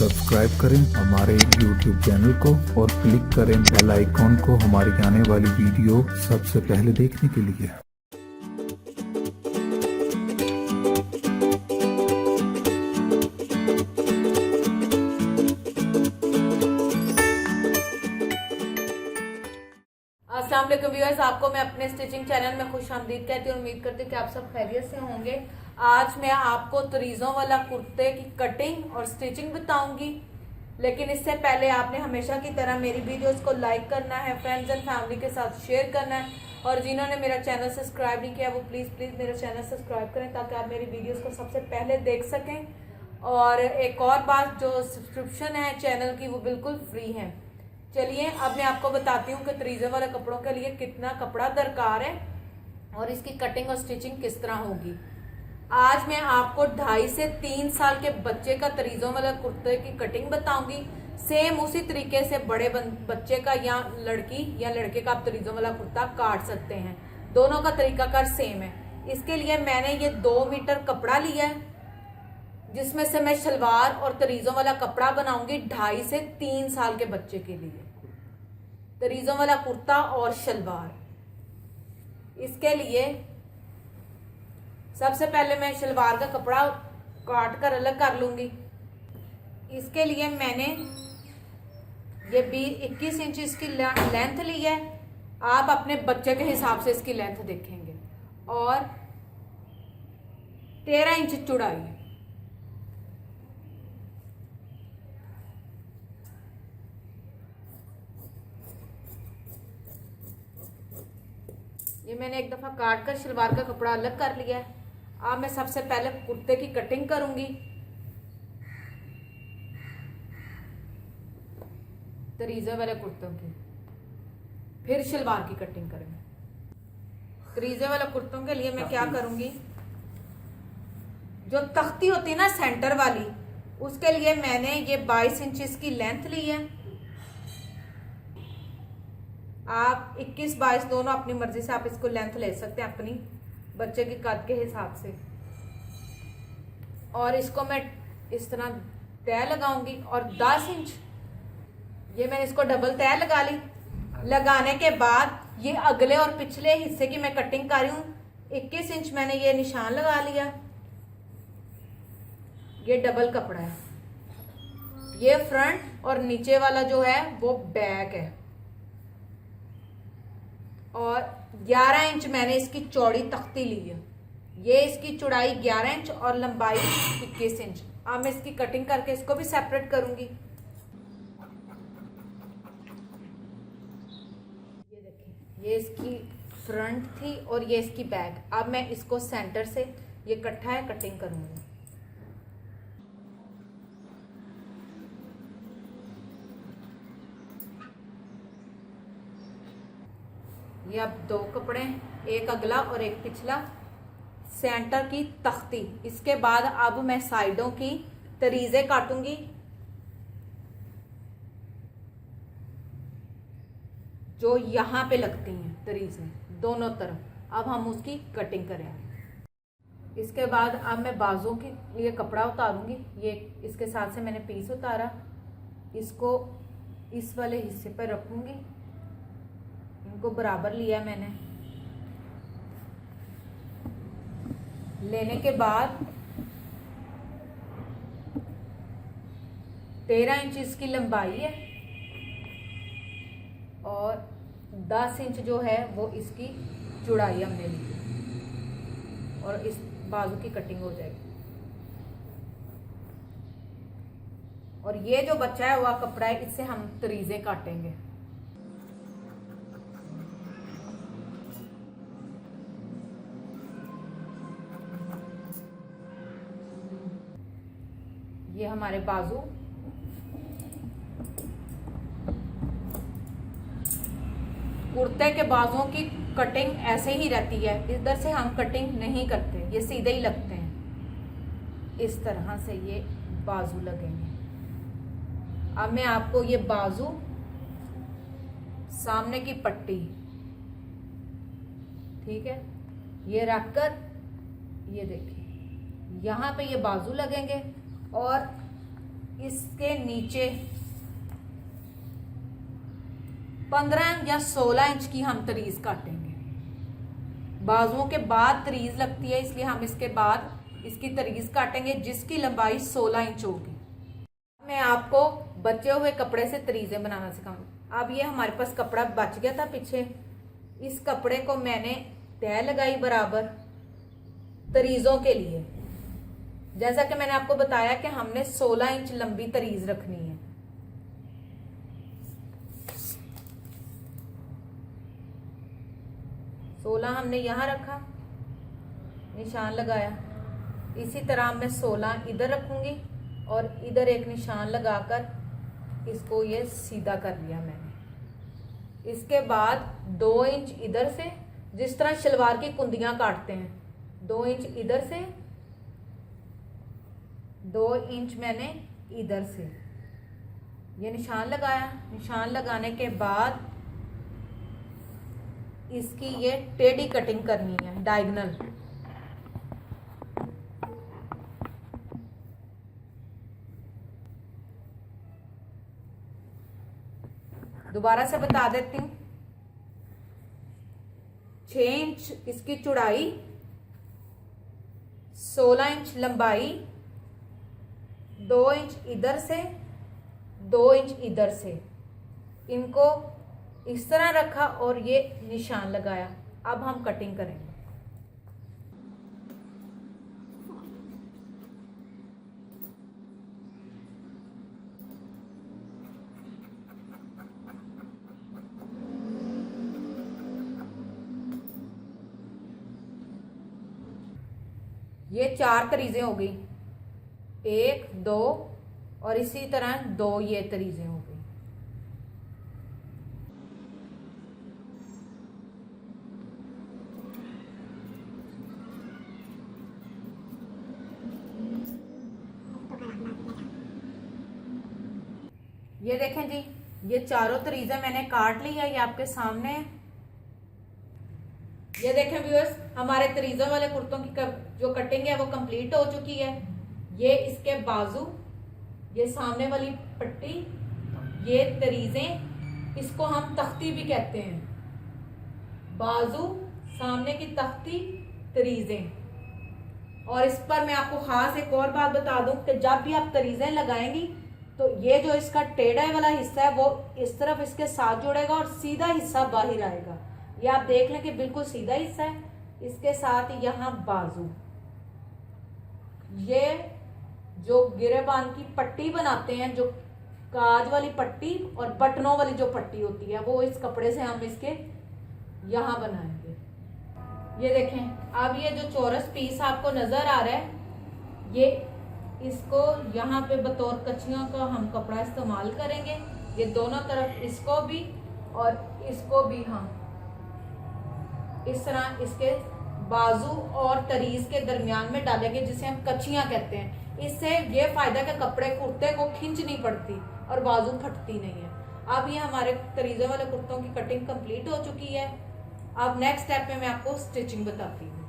Subscribe करें हमारे YouTube channel को और क्लिक करें बेल आइकॉन को हमारी आने वाली वीडियो सबसे पहले देखने के लिए। अस्सलाम वालेकुम व्यूअर्स, आपको मैं अपने स्टिचिंग चैनल में खुशामदीद कहती हूँ। उम्मीद करती हूँ कि आप सब खैरियत से होंगे। आज मैं आपको तरीज़ों वाला कुर्ते की कटिंग और स्टिचिंग बताऊंगी, लेकिन इससे पहले आपने हमेशा की तरह मेरी वीडियोस को लाइक करना है, फ्रेंड्स एंड फैमिली के साथ शेयर करना है, और जिन्होंने मेरा चैनल सब्सक्राइब नहीं किया वो प्लीज़ मेरा चैनल सब्सक्राइब करें ताकि आप मेरी वीडियोज़ को सबसे पहले देख सकें। और एक और बात, जो सब्सक्रिप्शन है चैनल की वो बिल्कुल फ्री है। चलिए अब मैं आपको बताती हूँ कि तरीज़े वाले कपड़ों के लिए कितना कपड़ा दरकार है और इसकी कटिंग और स्टिचिंग किस तरह होगी। आज मैं आपको 2.5 से 3 साल के बच्चे का तरीज़ों वाला कुर्ते की कटिंग बताऊंगी। सेम उसी तरीके से बड़े बच्चे का या लड़की या लड़के का आप तरीज़ों वाला कुर्ता काट सकते हैं। दोनों का तरीकाकार सेम है। इसके लिए मैंने ये 2 मीटर कपड़ा लिया है, जिसमें से मैं शलवार और तरीज़ों वाला कपड़ा बनाऊंगी 2.5 से 3 साल के बच्चे के लिए, तरीज़ों वाला कुर्ता और शलवार। इसके लिए सबसे पहले मैं शलवार का कपड़ा काट कर अलग कर लूंगी। इसके लिए मैंने ये 21 इंच इसकी लेंथ ली है। आप अपने बच्चे के हिसाब से इसकी लेंथ देखेंगे, और 13 इंच चौड़ाई। ये मैंने एक दफा काट कर शलवार का कपड़ा अलग कर लिया है। अब मैं सबसे पहले कुर्ते की कटिंग करूंगी, तरीज़े वाले कुर्तों की, फिर शलवार की कटिंग करेंगे। तरीज़े वाले कुर्तों के लिए मैं क्या करूंगी, जो तख्ती होती है ना सेंटर वाली, उसके लिए मैंने ये 22 इंच की लेंथ ली है। आप 21-22 दोनों अपनी मर्जी से आप इसको लेंथ ले सकते हैं अपनी बच्चे के कद के हिसाब से। और इसको मैं इस तरह तय लगाऊंगी, और 10 इंच ये मैंने इसको डबल तय लगा ली। लगाने के बाद ये अगले और पिछले हिस्से की मैं कटिंग कर रही हूँ। 21 इंच मैंने ये निशान लगा लिया। ये डबल कपड़ा है, ये फ्रंट और नीचे वाला जो है वो बैक है। और 11 इंच मैंने इसकी चौड़ी तख्ती ली है। ये इसकी चौड़ाई 11 इंच और लंबाई 21 इंच। अब मैं इसकी कटिंग करके इसको भी सेपरेट करूंगी। ये देखिए, ये इसकी फ्रंट थी और ये इसकी बैक। अब मैं इसको सेंटर से, ये इकट्ठा है, कटिंग करूंगी। ये अब 2 कपड़े, एक अगला और एक पिछला, सेंटर की तख्ती। इसके बाद अब मैं साइडों की तरीजे काटूंगी, जो यहां पे लगती हैं तरीजे दोनों तरफ। अब हम उसकी कटिंग करेंगे। इसके बाद अब मैं बाजू के लिए कपड़ा उतारूंगी। ये इसके साथ से मैंने पीस उतारा, इसको इस वाले हिस्से पर रखूंगी। इनको बराबर लिया मैंने। लेने के बाद 13 इंच इसकी लंबाई है और 10 इंच जो है वो इसकी चौड़ाई हमने ली, और इस बाजू की कटिंग हो जाएगी। और ये जो बचा हुआ कपड़ा है, इससे हम तरीजे काटेंगे। ये हमारे बाजू, कुर्ते के बाजुओं की कटिंग ऐसे ही रहती है। इधर से हम कटिंग नहीं करते, ये सीधे ही लगते हैं। इस तरह से ये बाजू लगेंगे। अब मैं आपको ये बाजू, सामने की पट्टी, ठीक है, ये रखकर ये देखिए यहाँ पे ये बाजू लगेंगे और इसके नीचे 15 या 16 इंच की हम तरीज काटेंगे। बाजुओं के बाद तरीज लगती है, इसलिए हम इसके बाद इसकी तरीज काटेंगे जिसकी लंबाई 16 इंच होगी। मैं आपको बचे हुए कपड़े से तरीजें बनाना सिखाऊंगी। अब ये हमारे पास कपड़ा बच गया था पीछे, इस कपड़े को मैंने तय लगाई बराबर तरीजों के लिए। जैसा कि मैंने आपको बताया कि हमने 16 इंच लंबी तरीज रखनी है। सोलह हमने यहां रखा, निशान लगाया। इसी तरह मैं 16 इधर रखूंगी और इधर एक निशान लगाकर इसको ये सीधा कर लिया मैंने। इसके बाद 2 इंच इधर से, जिस तरह शलवार की कुंदियां काटते हैं, 2 इंच इधर से, 2 इंच मैंने इधर से ये निशान लगाया। निशान लगाने के बाद इसकी ये टेढ़ी कटिंग करनी है, डायगोनल। दोबारा से बता देती हूँ, 6 इंच इसकी चौड़ाई, 16 इंच लंबाई, 2 इंच इधर से, 2 इंच इधर से, इनको इस तरह रखा और ये निशान लगाया। अब हम कटिंग करेंगे। ये 4 तरीजें हो गई, 1 2 और इसी तरह 2 ये तरीजें हो गई। ये देखें जी, ये चारों तरीजे मैंने काट ली है, ये आपके सामने है। ये देखें व्यूअर्स, हमारे तरीजों वाले कुर्तों की जो कटिंग है वो कंप्लीट हो चुकी है। ये इसके बाजू, ये सामने वाली पट्टी, ये तरीजें, इसको हम तख्ती भी कहते हैं। बाजू, सामने की तख्ती, तरीजें। और इस पर मैं आपको खास एक और बात बता दूं कि जब भी आप तरीजें लगाएंगी तो ये जो इसका टेढ़ा वाला हिस्सा है वो इस तरफ इसके साथ जुड़ेगा और सीधा हिस्सा बाहर आएगा। ये आप देख लें कि बिल्कुल सीधा हिस्सा है, इसके साथ यहाँ बाजू। ये जो गिरेबान की पट्टी बनाते हैं, जो काज वाली पट्टी और बटनों वाली जो पट्टी होती है, वो इस कपड़े से हम इसके यहाँ बनाएंगे। ये देखें, अब ये जो चौरस पीस आपको नजर आ रहा है, ये इसको यहाँ पे बतौर कचियों का हम कपड़ा इस्तेमाल करेंगे। ये दोनों तरफ, इसको भी और इसको भी हम इस तरह इसके बाजू और तरीज के दरमियान में डालेंगे, जिसे हम कचियां कहते हैं। इससे ये फायदा कि कपड़े कुर्ते को खींच नहीं पड़ती और बाजू फटती नहीं है। अब ये हमारे तरीजे वाले कुर्तों की कटिंग कंप्लीट हो चुकी है। अब नेक्स्ट स्टेप में मैं आपको स्टिचिंग बताती हूँ।